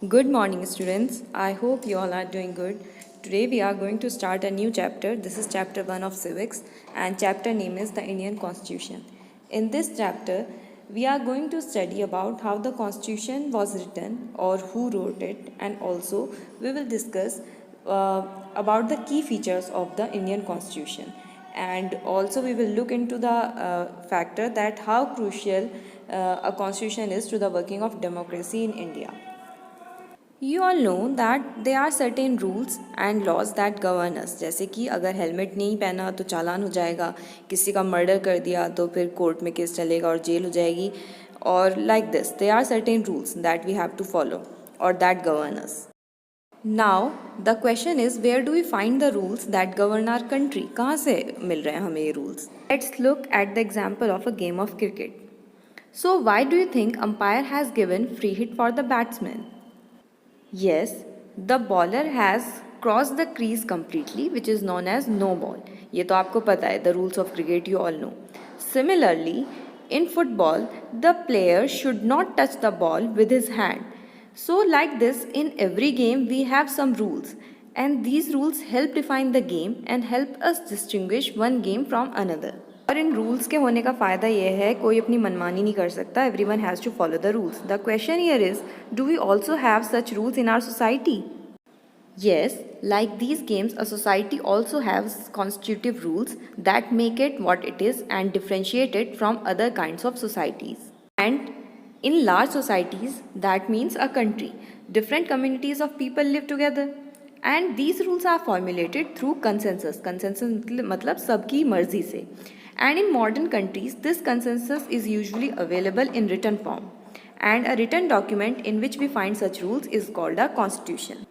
Good morning, students. I hope you all are doing good. Today we are going to start a new chapter. This is chapter 1 of civics, and chapter name is the Indian Constitution. In this chapter, we are going to study about how the Constitution was written or who wrote it, and also we will discuss about the key features of the Indian Constitution. And also we will look into the factor that how crucial a constitution is to the working of democracy in India. You all know that there are certain rules and laws that govern us. जैसे कि अगर helmet नहीं पहना तो चालान हो जाएगा, किसी का मर्डर कर दिया तो फिर कोर्ट में केस चलेगा और जेल हो जाएगी, और like this there are certain rules that we have to follow or that govern us. Now the question is, where do we find the rules that govern our country? कहाँ से मिल रहे हैं हमें ये rules? Let's look at the example of a game of cricket. So why do you think umpire has given free hit for the batsman? Yes, the bowler has crossed the crease completely, which is known as no ball. ये तो आपको पता है, the rules of cricket you all know. Similarly, in football, the player should not touch the ball with his hand. So like this, in every game we have some rules, and these rules help define the game and help us distinguish one game from another. और इन rules के होने का फ़ायदा ये है, कोई अपनी मनमानी नहीं कर सकता. Everyone has to follow the rules. The question here is, do we also have such rules in our society? Yes, like these games, a society also has constitutive rules that make it what it is and differentiate it from other kinds of societies. And in large societies, that means a country, different communities of people live together. And these rules are formulated through consensus. Consensus मतलब सबकी मर्जी से. And in modern countries, this consensus is usually available in written form. And a written document in which we find such rules is called a constitution.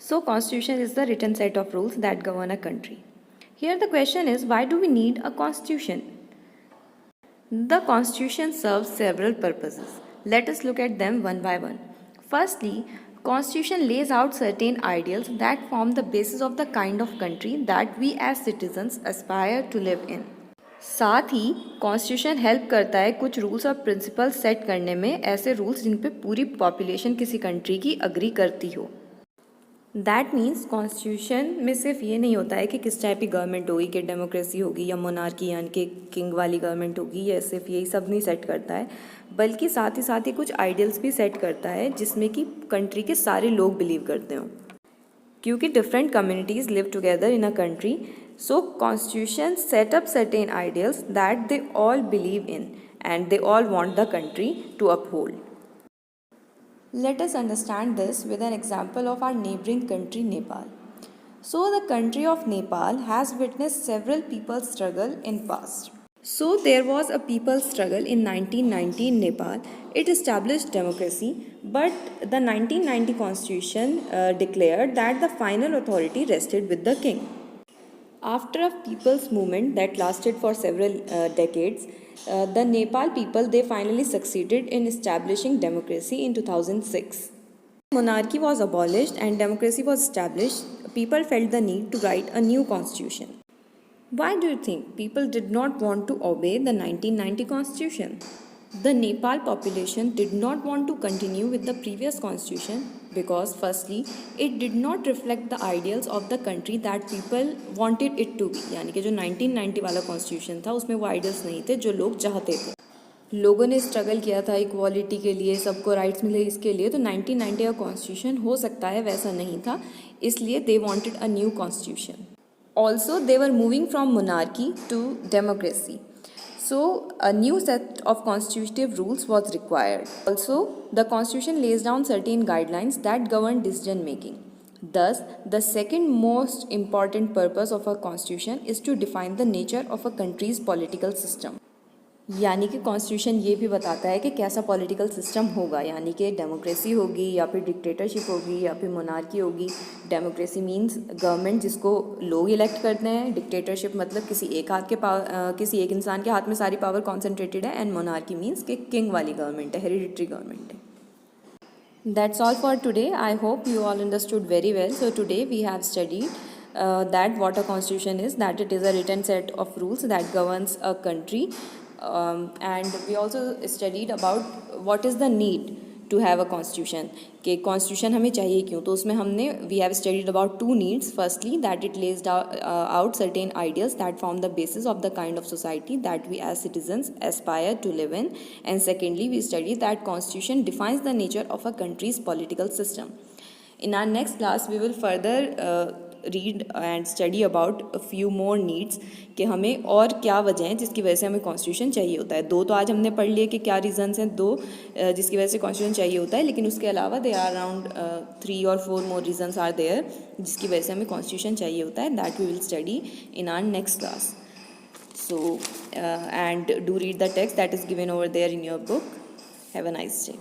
So constitution is the written set of rules that govern a country. Here the question is, why do we need a constitution? The constitution serves several purposes. Let us look at them one by one. Firstly, constitution lays out certain ideals that form the basis of the kind of country that we as citizens aspire to live in. साथ ही constitution help करता है कुछ rules और principles set करने में, ऐसे rules जिन पे पूरी पॉपुलेशन किसी कंट्री की अग्री करती हो. दैट मीन्स कॉन्स्टिट्यूशन में सिर्फ ये नहीं होता है कि किस टाइप की गवर्नमेंट होगी, कि डेमोक्रेसी होगी या मोनार्की यानी कि किंग वाली गवर्नमेंट होगी, या सिर्फ यही सब नहीं सेट करता है, बल्कि साथ ही कुछ आइडियल्स भी सेट करता है जिसमें कि कंट्री के सारे लोग बिलीव करते हों, क्योंकि different communities live together in a country. So constitution set up certain ideals that they all believe in and they all want the country to uphold. Let us understand this with an example of our neighboring country Nepal. So the country of Nepal has witnessed several people's struggle in past. So there was a people's struggle in 1990 in Nepal. It established democracy, but the 1990 constitution declared that the final authority rested with the king. After a people's movement that lasted for several decades, the Nepal people, they finally succeeded in establishing democracy in 2006. Monarchy was abolished and democracy was established. People felt the need to write a new constitution. Why do you think people did not want to obey the 1990 constitution? The Nepal population did not want to continue with the previous constitution because firstly, it did not reflect the ideals of the country that people wanted it to be. यानी कि जो 1990 वाला constitution था उसमें वो ideals नहीं थे जो लोग चाहते थे. लोगों ने स्ट्रगल किया था इक्वालिटी के लिए, सबको राइट्स मिले इसके लिए, तो 1990 का कॉन्स्टिट्यूशन हो सकता है वैसा नहीं था, इसलिए they wanted a new constitution. Also they were moving from monarchy to democracy. So a new set of constitutive rules was required. Also, the constitution lays down certain guidelines that govern decision making. Thus, the second most important purpose of a constitution is to define the nature of a country's political system. यानी कि constitution ये भी बताता है कि कैसा political system होगा, यानी कि डेमोक्रेसी होगी या फिर डिक्टेटरशिप होगी या फिर मोनार्की होगी. डेमोक्रेसी मींस गवर्नमेंट जिसको लोग इलेक्ट करते हैं, डिक्टेटरशिप मतलब किसी एक इंसान के हाथ में सारी पावर कॉन्सेंट्रेटेड है, एंड मोनार्की मीन्स कि किंग वाली गवर्नमेंट है, हेरिडिटरी गवर्नमेंट है. That's all for today. I hope you all understood very well. So today we have studied that what a constitution is, that it is a written set of rules that governs a country, and we also studied about what is the need to have a constitution, कि constitution हमें चाहिए क्यों. तो उसमें हमने we have studied about two needs. Firstly that it lays out certain ideas that form the basis of the kind of society that we as citizens aspire to live in, and secondly we study that constitution defines the nature of a country's political system. In our next class we will further read and study about a few more needs, कि हमें और क्या वजह हैं जिसकी वजह से हमें कॉन्स्टिट्यूशन चाहिए होता है. दो तो आज हमने पढ़ लिए कि क्या रीजंस हैं, दो जिसकी वजह से कॉन्स्टिट्यूशन चाहिए होता है, लेकिन उसके अलावा they are around 3 or 4 more reasons are there जिसकी वजह से हमें कॉन्स्टिट्यूशन चाहिए होता है. That we will study in our next class. So, and do read the text that is given over there in your book. Have a nice day.